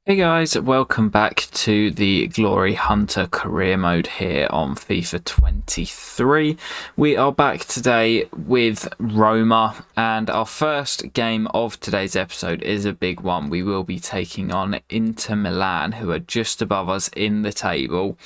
Hey guys, welcome back to the Glory Hunter career mode here on FIFA 23. We are back today with Roma, and our first game of today's episode is a big one. We will be taking on Inter Milan, who are just above us in the table.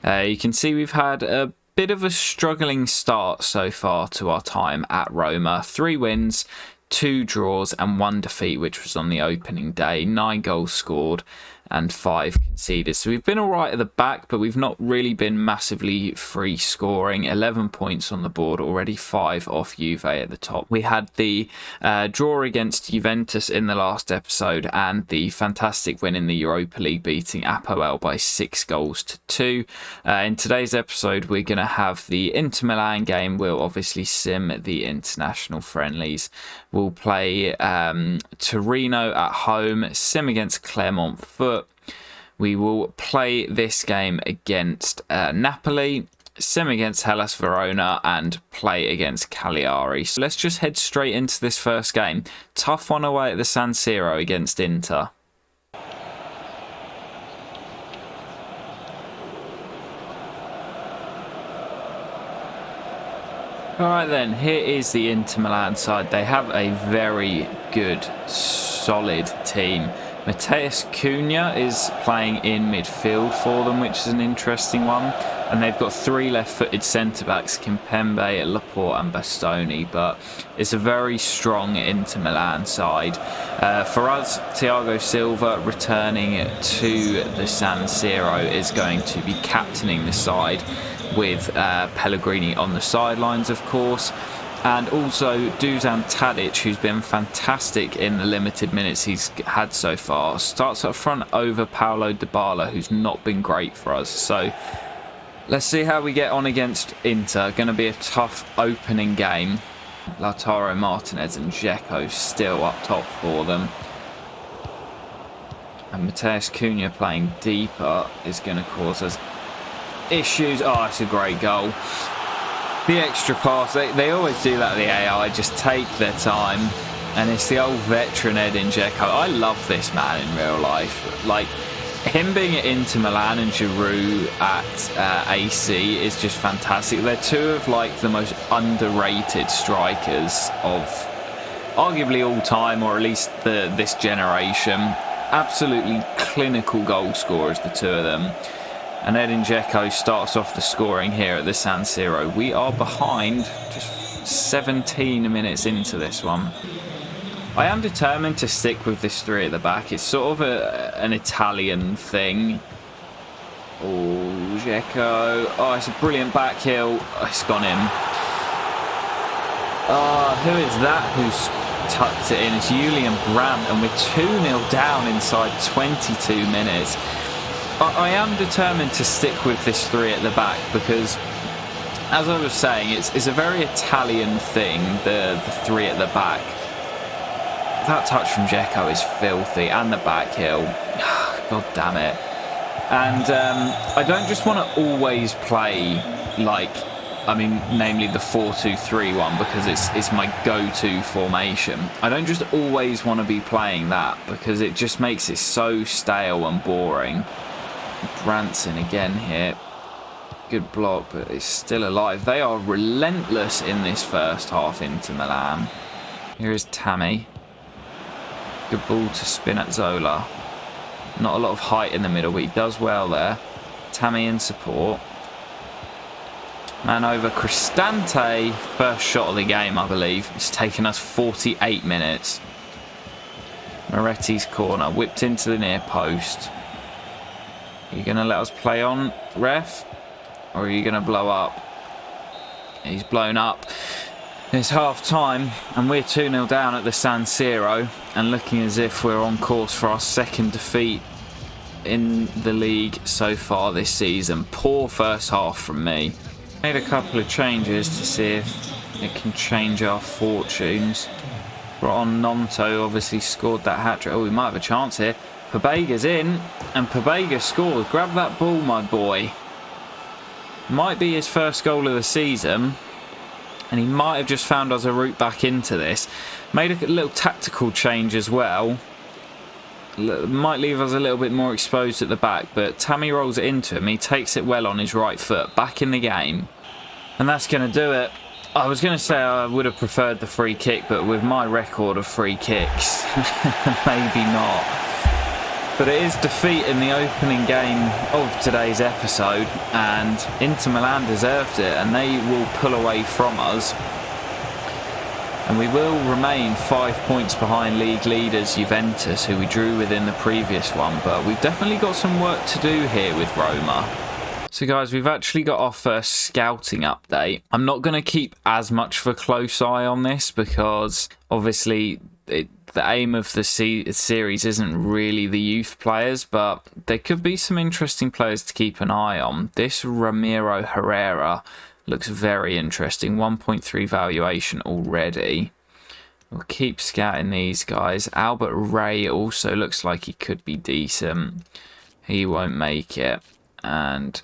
You can see we've had a bit of a struggling start so far to our time at Roma. 3 wins, 2 draws and 1 defeat, which was on the opening day. 9 goals scored and 5 conceded. So we've been all right at the back, but we've not really been massively free scoring. 11 points on the board, already 5 off Juve at the top. We had the draw against Juventus in the last episode and the fantastic win in the Europa League, beating Apoel by 6 goals to 2. In today's episode, we're going to have the Inter Milan game. We'll obviously sim the international friendlies. We'll play Torino at home, sim against Clermont Foot. We will play this game against Napoli, sim against Hellas Verona, and play against Cagliari. So let's just head straight into this first game. Tough one away at the San Siro against Inter. Alright then, here is the Inter Milan side. They have a very good, solid team. Mateus Cunha is playing in midfield for them, which is an interesting one. And they've got 3 left-footed centre-backs, Kimpembe, Laporte and Bastoni. But it's a very strong Inter Milan side. For us, Thiago Silva, returning to the San Siro, is going to be captaining the side, with Pellegrini on the sidelines, of course. And also Dusan Tadic, who's been fantastic in the limited minutes he's had so far, starts up front over Paulo Dybala, who's not been great for us. So let's see how we get on against Inter. Going to be a tough opening game. Lautaro Martinez and Dzeko still up top for them. And Mateus Cunha playing deeper is going to cause us issues. Oh, it's a great goal. The extra pass, they always do that, the AI, just take their time. And it's the old veteran Edin Dzeko. I love this man in real life. Like, him being at Inter Milan and Giroud at AC is just fantastic. They're 2 of like the most underrated strikers of arguably all time, or at least this generation. Absolutely clinical goal scorers, the 2 of them. And Edin Dzeko starts off the scoring here at the San Siro. We are behind just 17 minutes into this one. I am determined to stick with this 3 at the back. It's sort of an Italian thing. Oh, Dzeko. Oh, it's a brilliant back heel. Oh, it's gone in. Who is that who's tucked it in? It's Julian Brandt, and we're 2-0 down inside 22 minutes. I am determined to stick with this 3 at the back because, as I was saying, it's a very Italian thing, the 3 at the back. That touch from Dzeko is filthy, and the back heel. God damn it. And I don't just want to always play, namely the 4-2-3 one, because it's my go-to formation. I don't just always want to be playing that because it just makes it so stale and boring. Branson again here. Good block, but it's still alive. They are relentless in this first half, Inter Milan. Here is Tammy. Good ball to Spinazzola. Not a lot of height in the middle, but he does well there. Tammy in support. Man over Cristante. First shot of the game, I believe. It's taken us 48 minutes. Moretti's corner. Whipped into the near post. Are you going to let us play on, ref? Or are you going to blow up? He's blown up. It's half time and we're 2-0 down at the San Siro and looking as if we're on course for our 2nd defeat in the league so far this season. Poor first half from me. Made a couple of changes to see if it can change our fortunes. Brought on Nonto, obviously scored that hat-trick. Oh, we might have a chance here. Pabega's in, and Pabega scores. Grab that ball, my boy. Might be his first goal of the season, and he might have just found us a route back into this. Made a little tactical change as well. Might leave us a little bit more exposed at the back, but Tammy rolls it into him. He takes it well on his right foot, back in the game. And that's going to do it. I was going to say I would have preferred the free kick, but with my record of free kicks, maybe not. But it is defeat in the opening game of today's episode, and Inter Milan deserved it, and they will pull away from us. And we will remain 5 points behind league leaders Juventus, who we drew with in the previous one. But we've definitely got some work to do here with Roma. So guys, we've actually got our first scouting update. I'm not going to keep as much of a close eye on this because obviously the aim of the series isn't really the youth players, but there could be some interesting players to keep an eye on. This Ramiro Herrera looks very interesting. 1.3 valuation already. We'll keep scouting these guys. Albert Ray also looks like he could be decent. He won't make it. And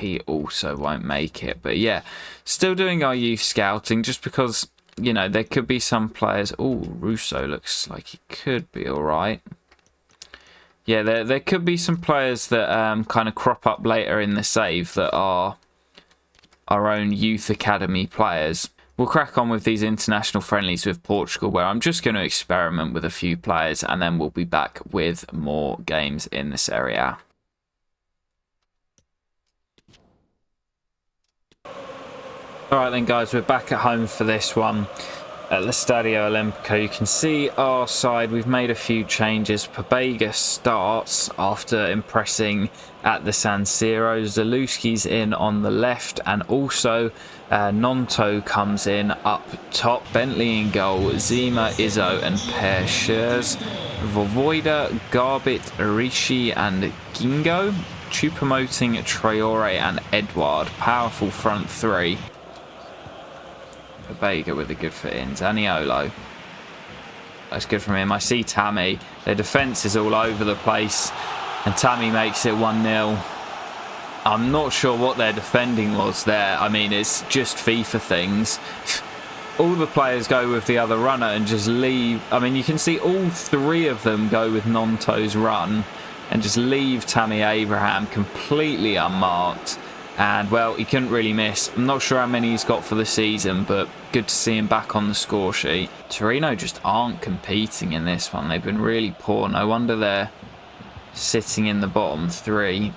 he also won't make it. But yeah, still doing our youth scouting just because, you know, there could be some players. Oh, Russo looks like he could be all right. Yeah, there could be some players that kind of crop up later in the save that are our own youth academy players. We'll crack on with these international friendlies with Portugal, where I'm just going to experiment with a few players, and then we'll be back with more games in this area. Alright then guys, we're back at home for this one at the Stadio Olimpico. You can see our side, we've made a few changes. Pobega starts after impressing at the San Siro. Zalewski's in on the left, and also Nonto comes in up top. Bentley in goal, Zima, Izzo and Per Schurz. Vovoida, Garbit, Rishi and Gingo. Choupo-Moting, Traore and Edouard. Powerful front three. Pobega with a good foot in. Zaniolo. That's good from him. I see Tammy. Their defence is all over the place. And Tammy makes it 1-0. I'm not sure what their defending was there. I mean, it's just FIFA things. All the players go with the other runner and just leave. I mean, you can see all three of them go with Nonto's run and just leave Tammy Abraham completely unmarked. And, well, he couldn't really miss. I'm not sure how many he's got for the season, but good to see him back on the score sheet. Torino just aren't competing in this one. They've been really poor. No wonder they're sitting in the bottom three.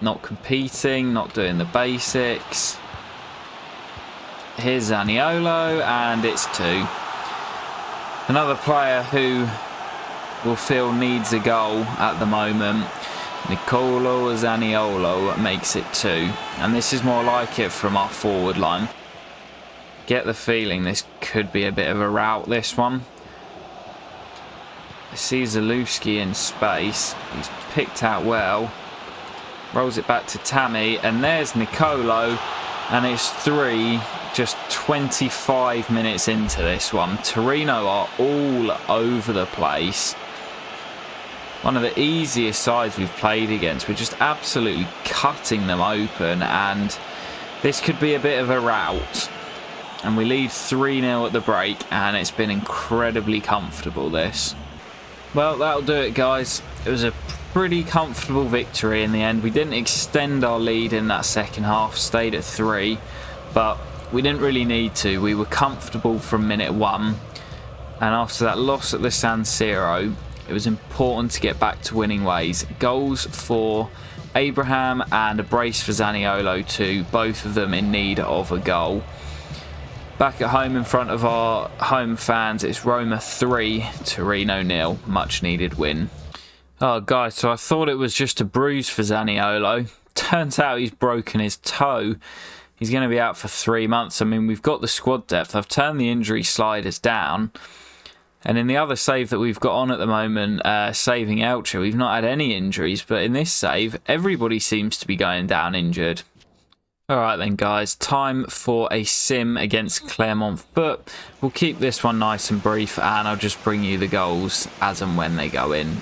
Not competing, not doing the basics. Here's Zaniolo, and it's 2. Another player who will feel needs a goal at the moment. Nicolo Zaniolo makes it 2. And this is more like it from our forward line. Get the feeling this could be a bit of a rout, this one. I see Zalewski in space. He's picked out well. Rolls it back to Tammy. And there's Nicolo. And it's 3, just 25 minutes into this one. Torino are all over the place. One of the easiest sides we've played against. We're just absolutely cutting them open, and this could be a bit of a rout. And we lead 3-0 at the break, and it's been incredibly comfortable, this. Well, that'll do it, guys. It was a pretty comfortable victory in the end. We didn't extend our lead in that second half, stayed at 3, but we didn't really need to. We were comfortable from minute 1, and after that loss at the San Siro, it was important to get back to winning ways. Goals for Abraham and a brace for Zaniolo too, both of them in need of a goal. Back at home in front of our home fans, it's Roma 3, Torino 0. Much needed win. Oh guys, so I thought it was just a bruise for Zaniolo. Turns out he's broken his toe. He's going to be out for 3 months. I mean, we've got the squad depth. I've turned the injury sliders down. And in the other save that we've got on at the moment, saving Elche, we've not had any injuries. But in this save, everybody seems to be going down injured. Alright then guys, time for a sim against Clermont Foot. We'll keep this one nice and brief, and I'll just bring you the goals as and when they go in.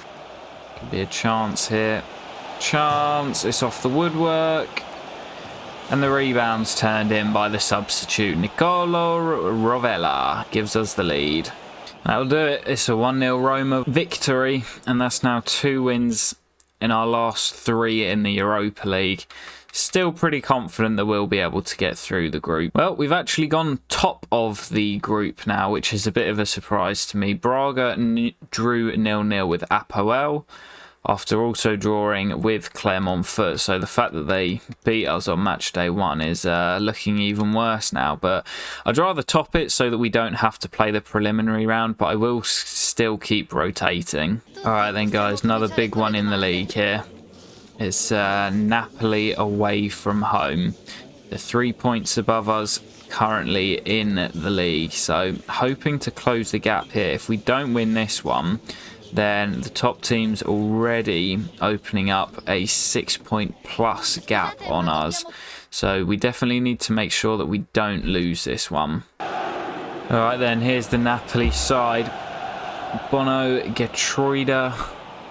Could be a chance here. Chance, it's off the woodwork. And the rebound's turned in by the substitute. Nicolo Rovella gives us the lead. That'll do it. It's a 1-0 Roma victory, and that's now 2 wins in our last 3 in the Europa League. Still pretty confident that we'll be able to get through the group. Well, we've actually gone top of the group now, which is a bit of a surprise to me. Braga drew 0-0 with Apoel, after also drawing with Clermont-Foot. So the fact that they beat us on match day 1 is looking even worse now. But I'd rather top it so that we don't have to play the preliminary round, but I will still keep rotating. Alright then guys, another big one in the league here. It's Napoli away from home. They're 3 points above us currently in the league. So hoping to close the gap here. If we don't win this one, then the top team's already opening up a 6-point plus gap on us. So we definitely need to make sure that we don't lose this one. Alright then, here's the Napoli side. Bono, Getruida,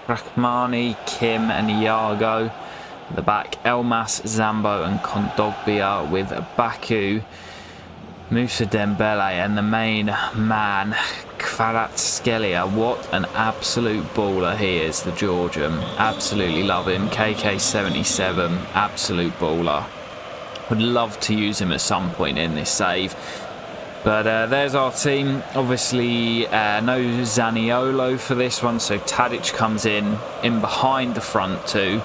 Rachmani, Kim and Iago. At the back, Elmas, Zambo and Kondogbia with Baku, Moussa Dembele and the main man, Kvaratskhelia. What an absolute baller he is, the Georgian. Absolutely love him. KK77, absolute baller. Would love to use him at some point in this save. But there's our team. Obviously, no Zaniolo for this one, so Tadic comes in behind the front two,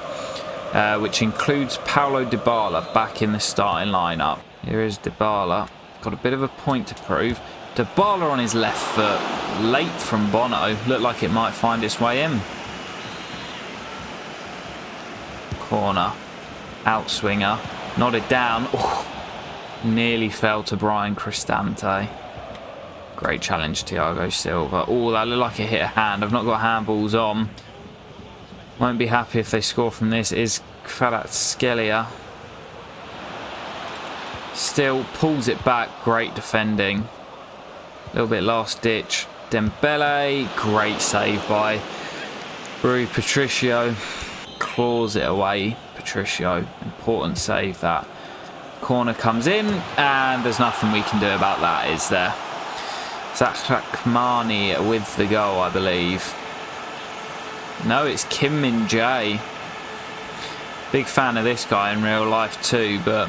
which includes Paulo Dybala back in the starting lineup. Here is Dybala. Got a bit of a point to prove. Dybala on his left foot, late from Bono. Looked like it might find its way in. Corner, outswinger, nodded down. Oh, nearly fell to Brian Cristante. Great challenge, Thiago Silva. Oh, that looked like it hit a hand. I've not got handballs on. Won't be happy if they score from this. Is Kvaratskhelia. Still pulls it back. Great defending. A little bit last ditch. Dembele. Great save by Rui Patricio. Claws it away. Patricio. Important save that. Corner comes in and there's nothing we can do about that, is there? Zakrakmani with the goal, I believe. No, it's Kim Min-jae. Big fan of this guy in real life too, but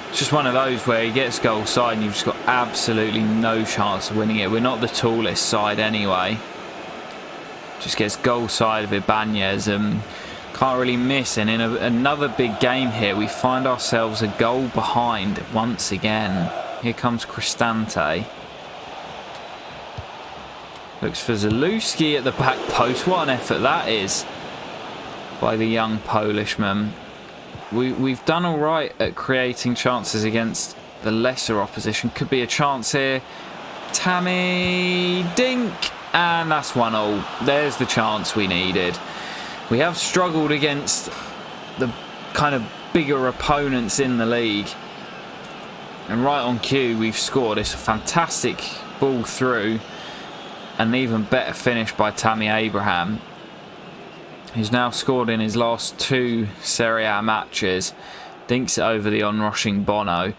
it's just one of those where he gets goal side and you've just got absolutely no chance of winning it. We're not the tallest side anyway. Just gets goal side of Ibanez and can't really miss. And in another big game here, we find ourselves a goal behind once again. Here comes Cristante. Looks for Zaluski at the back post. What an effort that is by the young Polishman. We've done all right at creating chances against the lesser opposition. Could be a chance here. Tammy Dink. And that's 1-0. There's the chance we needed. We have struggled against the kind of bigger opponents in the league. And right on cue, we've scored. It's a fantastic ball through. An even better finish by Tammy Abraham. He's now scored in his last 2 Serie A matches. Dinks it over the onrushing Bono.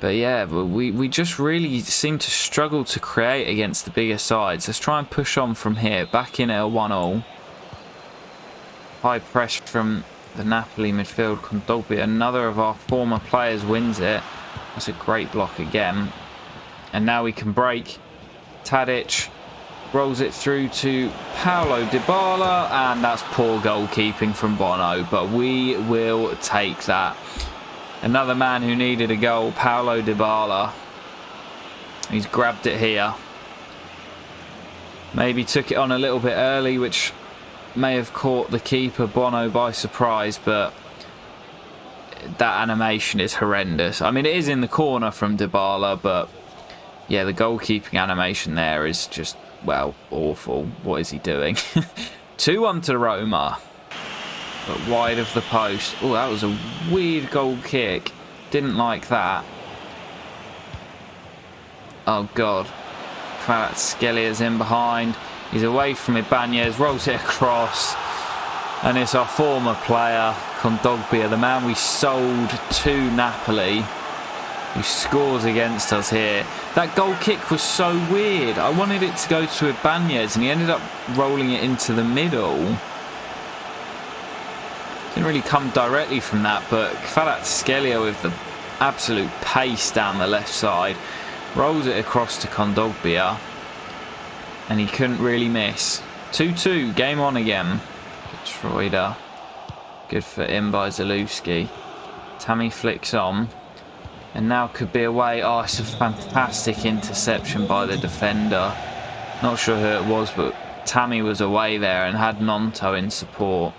But yeah, we just really seem to struggle to create against the bigger sides. Let's try and push on from here. Back in at a 1-0. High press from the Napoli midfield. Kondogbia, another of our former players, wins it. That's a great block again. And now we can break. Tadic rolls it through to Paulo Dybala, and that's poor goalkeeping from Bono, but we will take that. Another man who needed a goal, Paulo Dybala. He's grabbed it here. Maybe took it on a little bit early, which may have caught the keeper Bono by surprise, but that animation is horrendous. I mean, it is in the corner from Dybala, but yeah, the goalkeeping animation there is just, well, awful. What is he doing? 2-1 to Roma. But wide of the post. Oh, that was a weird goal kick. Didn't like that. Oh, God. Kvaratskhelia in behind. He's away from Ibanez. Rolls it across. And it's our former player, Kondogbia, the man we sold to Napoli. who scores against us here. That goal kick was so weird. I wanted it to go to Ibanez and he ended up rolling it into the middle. Didn't really come directly from that, but Kvaratskhelia with the absolute pace down the left side rolls it across to Kondogbia and he couldn't really miss. 2-2, game on again. Detroiter, good for in by Zalewski. Tammy flicks on and now could be away. Oh, it's a fantastic interception by the defender. Not sure who it was, but Tammy was away there and had Nonto in support.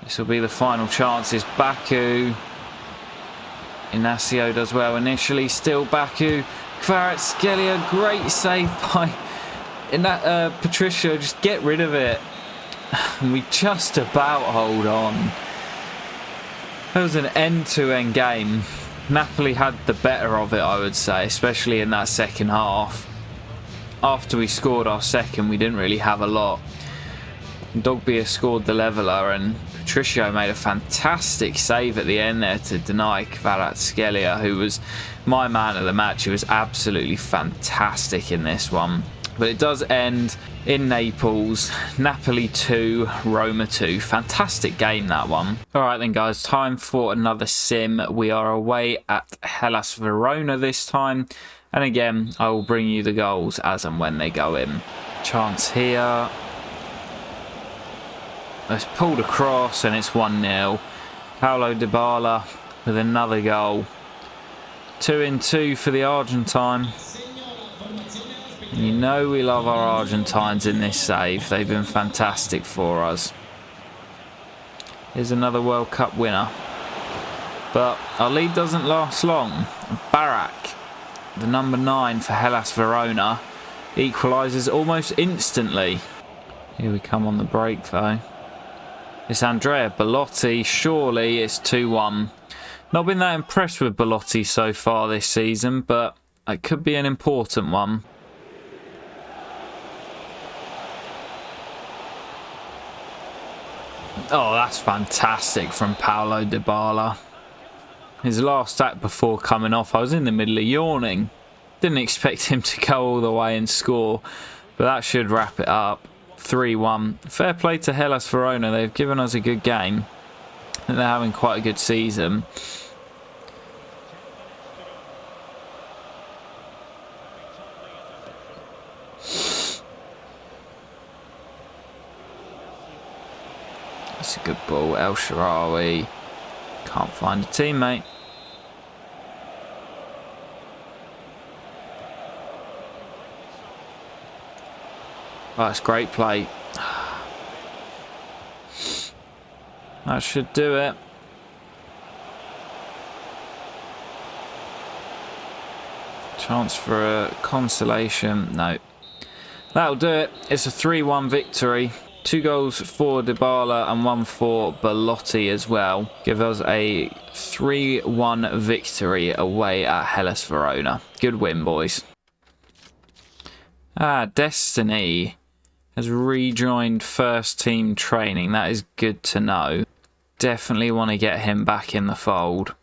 This will be the final chances. Baku. Inacio does well initially. Still Baku. Kvaratskhelia. Great save by Patricio. Just get rid of it. And we just about hold on. That was an end-to-end game. Napoli had the better of it, I would say, especially in that second half. After we scored our second, we didn't really have a lot. Dogbia scored the leveller and Patricio made a fantastic save at the end there to deny Kvaratskhelia, who was my man of the match. He was absolutely fantastic in this one. But it does end in Naples. Napoli 2, Roma 2. Fantastic game, that one. Alright then guys, time for another sim. We are away at Hellas Verona this time. And again, I will bring you the goals as and when they go in. Chance here. It's pulled across and it's 1-0. Paulo Dybala with another goal. 2-2 for the Argentine. And you know we love our Argentines in this save. They've been fantastic for us. Here's another World Cup winner. But our lead doesn't last long. Barak, the number 9 for Hellas Verona, equalises almost instantly. Here we come on the break though. It's Andrea Belotti. Surely it's 2-1. Not been that impressed with Belotti so far this season, but it could be an important one. Oh, that's fantastic from Paulo Dybala. His last act before coming off, I was in the middle of yawning. Didn't expect him to go all the way and score, but that should wrap it up. 3-1. Fair play to Hellas Verona. They've given us a good game. And they're having quite a good season. That's a good ball. El Shaarawy can't find a teammate. Oh, that's great play. That should do it. Chance for a consolation. No. That'll do it. It's a 3-1 victory. 2 goals for Dybala and 1 for Belotti as well. Give us a 3-1 victory away at Hellas Verona. Good win, boys. Destiny has rejoined first team training. That is good to know. Definitely want to get him back in the fold.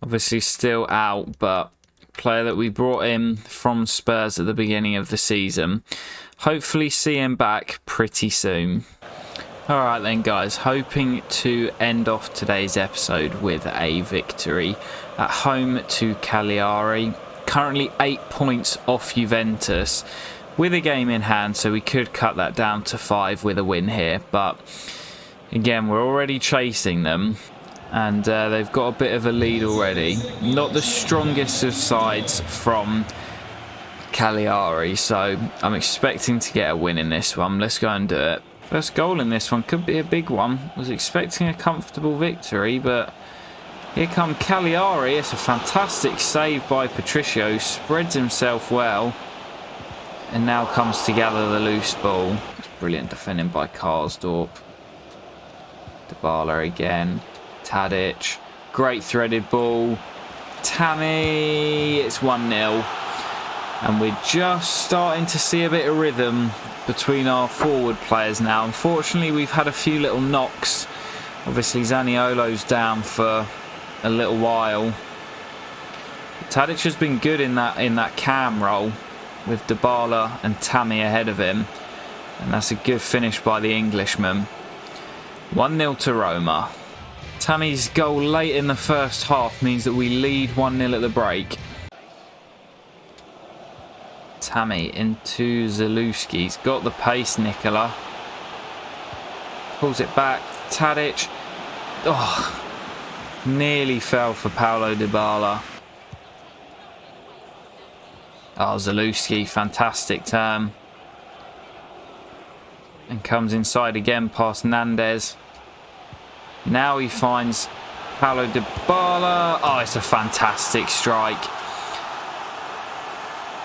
Obviously still out, but player that we brought in from Spurs at the beginning of the season. Hopefully see him back pretty soon. Alright then guys, hoping to end off today's episode with a victory at home to Cagliari. Currently 8 points off Juventus with a game in hand, so we could cut that down to 5 with a win here. But again, we're already chasing them and they've got a bit of a lead already. Not the strongest of sides from Cagliari, so I'm expecting to get a win in this one. Let's go and do it. First goal in this one could be a big one. Was expecting a comfortable victory, but here come Cagliari. It's a fantastic save by Patricio. Spreads himself well. And now comes to gather the loose ball. It's brilliant defending by Karsdorp. Dybala again. Tadic. Great threaded ball. Tammy. It's 1-0. And we're just starting to see a bit of rhythm between our forward players now. Unfortunately, we've had a few little knocks. Obviously, Zaniolo's down for a little while. Tadic has been good in that cam role with Dybala and Tammy ahead of him. And that's a good finish by the Englishman. 1-0 to Roma. Tammy's goal late in the first half means that we lead 1-0 at the break. Tammy into Zalewski. He's got the pace, Nicola. Pulls it back. Tadic. Oh, nearly fell for Paulo Dybala. Oh, Zalewski, fantastic turn. And comes inside again past Nandez. Now he finds Paulo Dybala. Oh, it's a fantastic strike.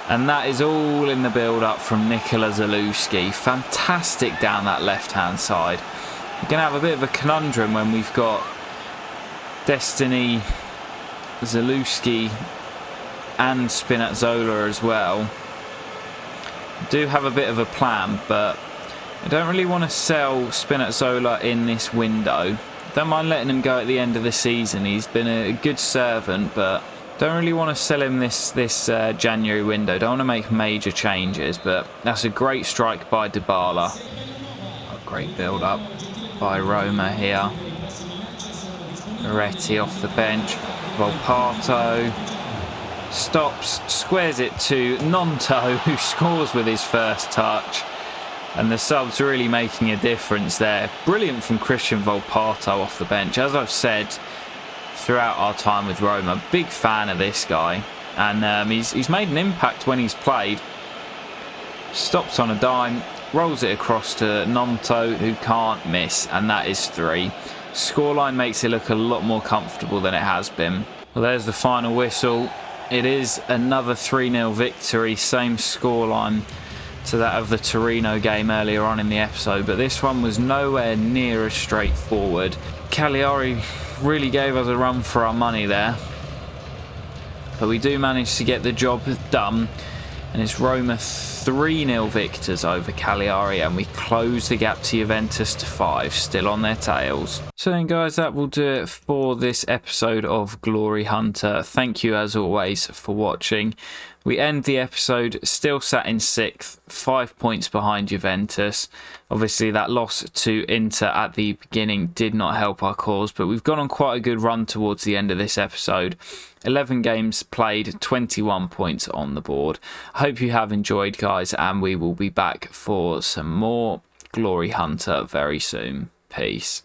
And that is all in the build-up from Nikola Zalewski. Fantastic down that left-hand side. We're going to have a bit of a conundrum when we've got Destiny, Zalewski and Spinazzola as well. Do have a bit of a plan, but I don't really want to sell Spinazzola in this window. Don't mind letting him go at the end of the season. He's been a good servant, but don't really want to sell him this January window. Don't want to make major changes, but that's a great strike by Dybala. A great build-up by Roma here. Moretti off the bench. Volpato stops, squares it to Nonto, who scores with his first touch. And the subs really making a difference there. Brilliant from Christian Volpato off the bench. As I've said throughout our time with Roma, big fan of this guy. And he's made an impact when he's played. Stops on a dime, rolls it across to Nonto, who can't miss. And that is 3. Scoreline makes it look a lot more comfortable than it has been. Well, there's the final whistle. It is another 3-0 victory. Same scoreline to that of the Torino game earlier on in the episode, but this one was nowhere near as straightforward. Cagliari really gave us a run for our money there, but we do manage to get the job done, and it's Roma 3-0 victors over Cagliari, and we close the gap to Juventus to 5, still on their tails. So then guys, that will do it for this episode of Glory Hunter. Thank you as always for watching. We end the episode still sat in 6th, 5 points behind Juventus. Obviously that loss to Inter at the beginning did not help our cause, but we've gone on quite a good run towards the end of this episode. 11 games played, 21 points on the board. I hope you have enjoyed guys, and we will be back for some more Glory Hunter very soon. Peace.